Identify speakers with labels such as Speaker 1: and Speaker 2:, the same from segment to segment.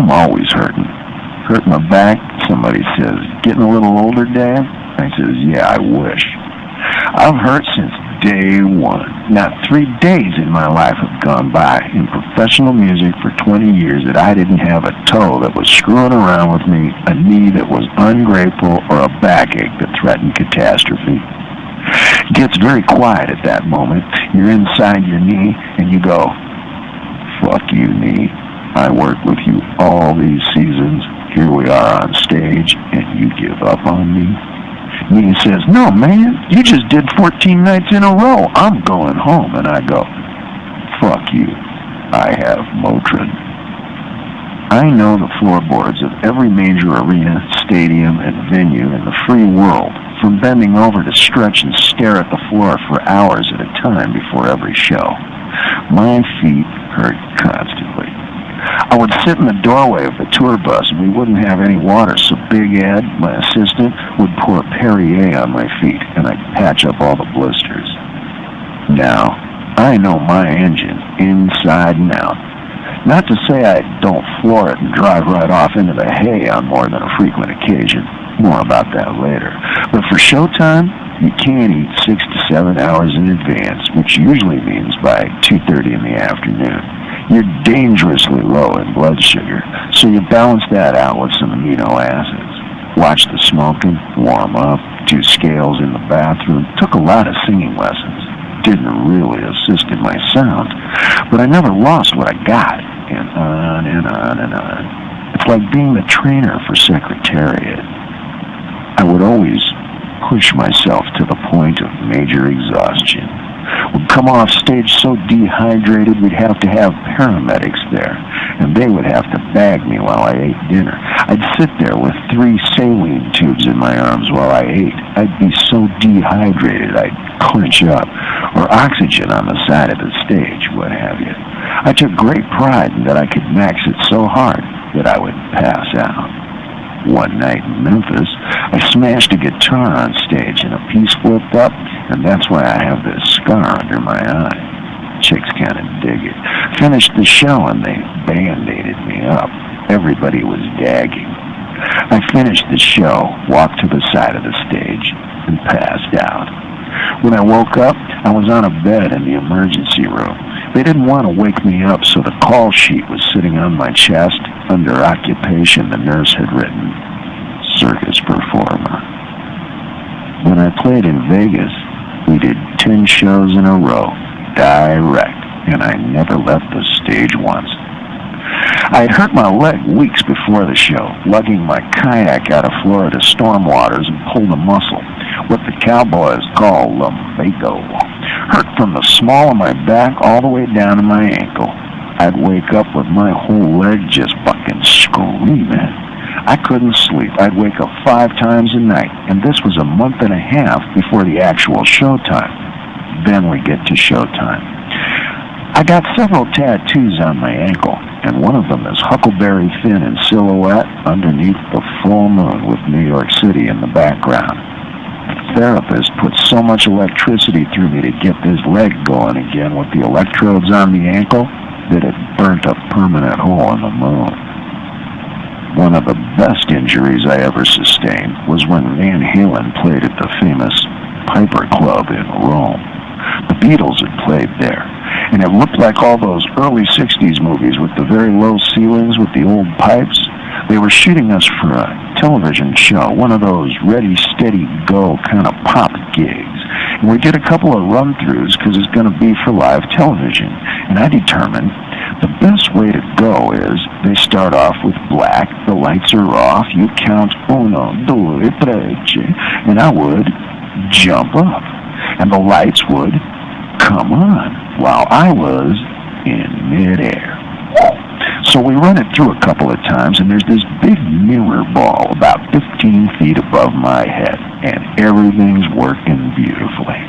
Speaker 1: I'm always hurting. Hurt my back? Somebody says, getting a little older, Dad? I says, yeah, I wish. I've hurt since day one. Not 3 days in my life have gone by in professional music for 20 years that I didn't have a toe that was screwing around with me, a knee that was ungrateful, or a backache that threatened catastrophe. It gets very quiet at that moment. You're inside your knee, and you go, fuck you, knee. I worked with you all these seasons. Here we are on stage, and you give up on me? Knee says, no, man, you just did 14 nights in a row. I'm going home. And I go, fuck you. I have Motrin. I know the floorboards of every major arena, stadium, and venue in the free world, from bending over to stretch and stare at the floor for hours at a time before every show. My feet hurt constantly. I would sit in the doorway of the tour bus and we wouldn't have any water, so Big Ed, my assistant, would pour Perrier on my feet and I'd patch up all the blisters. Now, I know my engine inside and out. Not to say I don't floor it and drive right off into the hay on more than a frequent occasion. More about that later. But for showtime, you can't eat 6 to 7 hours in advance, which usually means by 2:30 in the afternoon. You're dangerously low in blood sugar, so you balance that out with some amino acids. Watch the smoking, warm up, do scales in the bathroom, took a lot of singing lessons. Didn't really assist in my sound, but I never lost what I got, and on and on and on. It's like being the trainer for Secretariat. I would always push myself to the point of major exhaustion. Would come off stage so dehydrated we'd have to have paramedics there, and they would have to bag me while I ate dinner. I'd sit there with 3 saline tubes in my arms while I ate. I'd be so dehydrated I'd clench up, or oxygen on the side of the stage, what have you. I took great pride in that I could max it so hard that I would pass out. One night in Memphis, I smashed a guitar on stage and a piece flipped up, and that's why I have this scar under my eye. Chicks kind of dig it. Finished the show and they band-aided me up. Everybody was gagging. I finished the show, walked to the side of the stage, and passed out. When I woke up, I was on a bed in the emergency room. They didn't want to wake me up, so the call sheet was sitting on my chest. Under occupation, the nurse had written, circus performer. When I played in Vegas, we did 10 shows in a row, direct, and I never left the stage once. I had hurt my leg weeks before the show, lugging my kayak out of Florida storm waters and pulled a muscle, what the cowboys call lumbago. Hurt from the small of my back all the way down to my ankle. I'd wake up with my whole leg just fucking screaming. I couldn't sleep. I'd wake up 5 times a night, and this was a month and a half before the actual showtime. Then we get to showtime. I got several tattoos on my ankle, and one of them is Huckleberry Finn in silhouette underneath the full moon with New York City in the background. The therapist put so much electricity through me to get this leg going again with the electrodes on the ankle that it burnt a permanent hole in the moon. One of the best injuries I ever sustained was when Van Halen played at the famous Piper Club in Rome. The Beatles had played there, and it looked like all those early 60s movies with the very low ceilings with the old pipes. They were shooting us for a television show, one of those ready, steady, go kind of pop gigs. And we did a couple of run-throughs because it's going to be for live television. And I determined the best way to go is they start off with black, the lights are off, you count 1, 2, 3, and I would jump up. And the lights would come on while I was in midair. So we run it through a couple of times, and there's this big mirror ball about 15 feet above my head, and everything's working beautifully.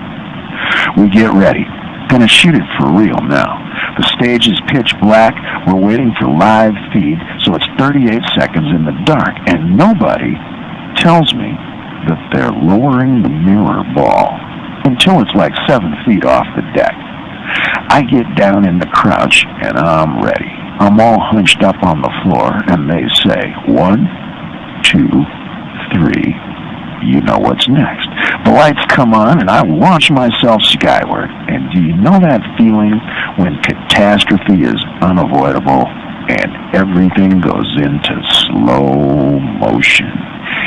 Speaker 1: We get ready. Gonna shoot it for real now. The stage is pitch black. We're waiting for live feed, so it's 38 seconds in the dark, and nobody tells me that they're lowering the mirror ball until it's like 7 feet off the deck. I get down in the crouch, and I'm ready. I'm all hunched up on the floor, and they say, 1, 2, 3, you know what's next. The lights come on, and I launch myself skyward. And do you know that feeling when catastrophe is unavoidable and everything goes into slow motion?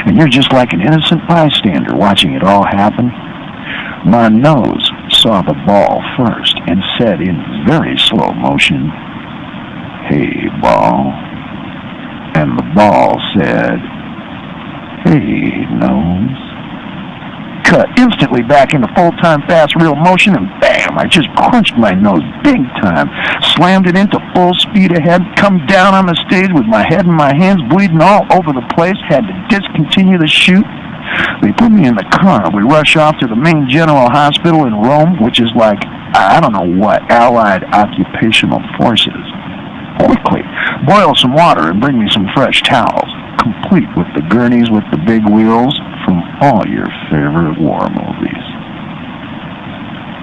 Speaker 1: And you're just like an innocent bystander watching it all happen? My nose saw the ball first and said in very slow motion, "Hey, ball." And the ball said, "Hey, nose." Cut instantly back into full-time fast real motion, and bam, I just crunched my nose big time, slammed it into full speed ahead, come down on the stage with my head in my hands, bleeding all over the place, had to discontinue the shoot. They put me in the car. We rush off to the main general hospital in Rome, which is like, I don't know what, Allied Occupational Forces. Quickly, boil some water and bring me some fresh towels, complete with the gurneys with the big wheels from all your favorite war movies.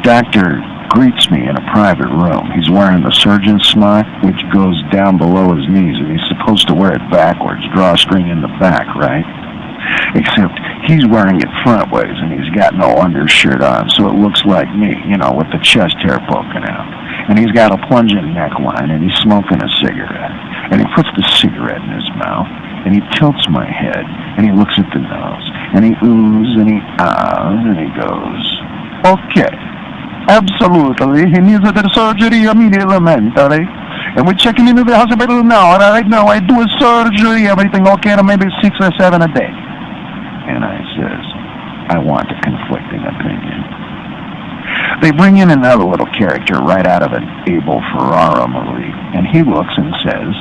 Speaker 1: Doctor greets me in a private room. He's wearing the surgeon's smock, which goes down below his knees, and he's supposed to wear it backwards, drawstring in the back, right? Except he's wearing it front ways, and he's got no undershirt on, so it looks like me, you know, with the chest hair poking out. And he's got a plunging neckline, and he's smoking a cigarette. And he puts the cigarette in his mouth, and he tilts my head, and he looks at the nose, and he oohs, and he ahs, and he goes, "Okay, absolutely, he needs a surgery immediately, and we're checking into the hospital now, and right now I do a surgery, everything okay, and maybe 6 or 7 a day." And I says, "I want a conflicting opinion." They bring in another little character right out of an Abel Ferrara movie, and he looks and says,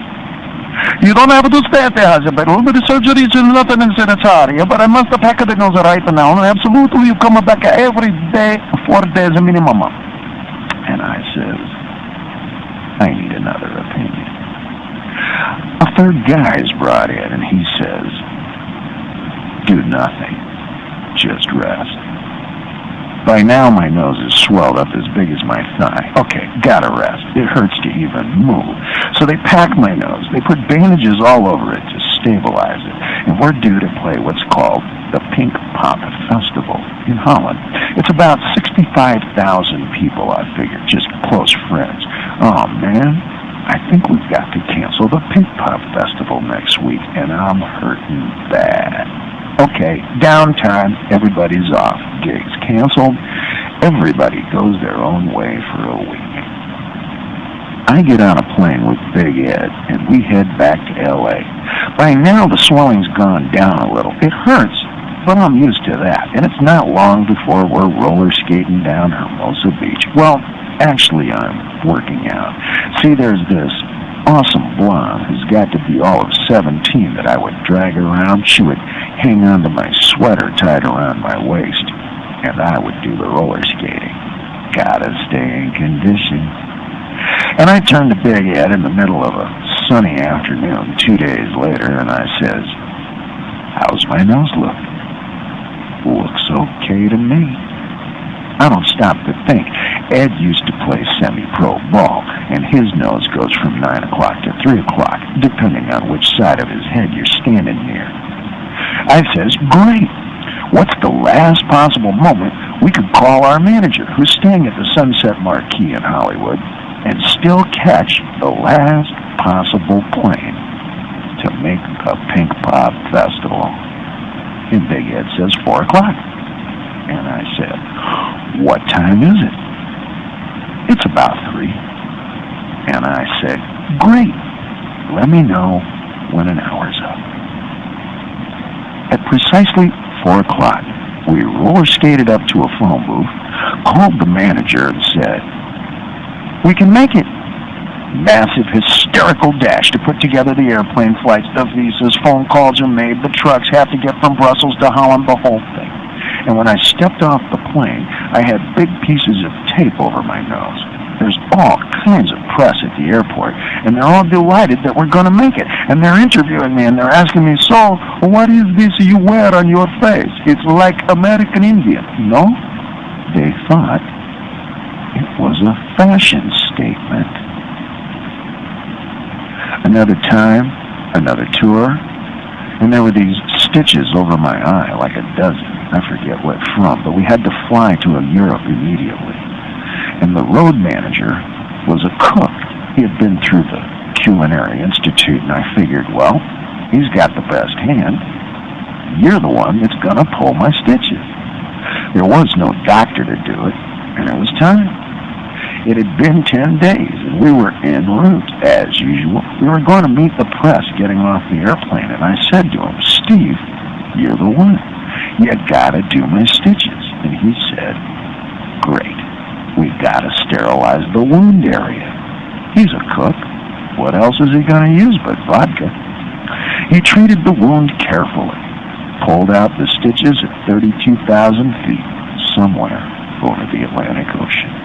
Speaker 1: "You don't have to stay at the hospital, but the surgery is not necessary, but I must pack the nose right now, and absolutely you come back every day, 4 days minimum." And I says, "I need another opinion." A third guy is brought in, and he says, "Do nothing, just rest." By now, my nose is swelled up as big as my thigh. Okay, gotta rest. It hurts to even move. So they pack my nose. They put bandages all over it to stabilize it. And we're due to play what's called the Pink Pop Festival in Holland. It's about 65,000 people, I figure, just close friends. Oh, man, I think we've got to cancel the Pink Pop Festival next week, and I'm hurting bad. Okay, downtime, everybody's off. Gigs canceled. Everybody goes their own way for a week. I get on a plane with Big Ed, and we head back to L.A. By now, the swelling's gone down a little. It hurts, but I'm used to that, and it's not long before we're roller skating down Hermosa Beach. Well, actually, I'm working out. See, there's this awesome blonde who's got to be all of 17 that I would drag around. She would hang on to my sweater tied around my waist, and I would do the roller skating. Gotta stay in condition. And I turned to Big Ed in the middle of a sunny afternoon 2 days later, and I says, "How's my nose look?" "Looks okay to me." I don't stop to think. Ed used to play semi-pro ball, and his nose goes from 9 o'clock to 3 o'clock, depending on which side of his head you're standing near. I says, "Great. What's the last possible moment we could call our manager, who's staying at the Sunset Marquis in Hollywood, and still catch the last possible plane to make a Pink Pop Festival?" And Big Ed says 4 o'clock. And I said, "What time is it?" "It's about 3. And I said, "Great. Let me know when an hour's up." At precisely 4 o'clock, we roller skated up to a phone booth, called the manager, and said, "We can make it." Massive hysterical dash to put together the airplane flights, the visas, phone calls are made, the trucks have to get from Brussels to Holland, the whole thing. And when I stepped off the plane, I had big pieces of tape over my nose. There's all kinds of press at the airport, and they're all delighted that we're going to make it. And they're interviewing me, and they're asking me, "So, what is this you wear on your face? It's like American Indian." No, they thought it was a fashion statement. Another time, another tour, and there were these stitches over my eye, like a dozen. I forget what from, but we had to fly to Europe immediately. And the road manager was a cook. He had been through the Culinary Institute, and I figured, well, he's got the best hand. You're the one that's going to pull my stitches. There was no doctor to do it, and it was time. It had been 10 days, and we were en route, as usual. We were going to meet the press getting off the airplane, and I said to him, Steve, you're the one. You got to do my stitches. And he said, great. We got to sterilize the wound area. He's a cook. What else is he going to use but vodka? He treated the wound carefully, pulled out the stitches at 32,000 feet, somewhere over the Atlantic Ocean.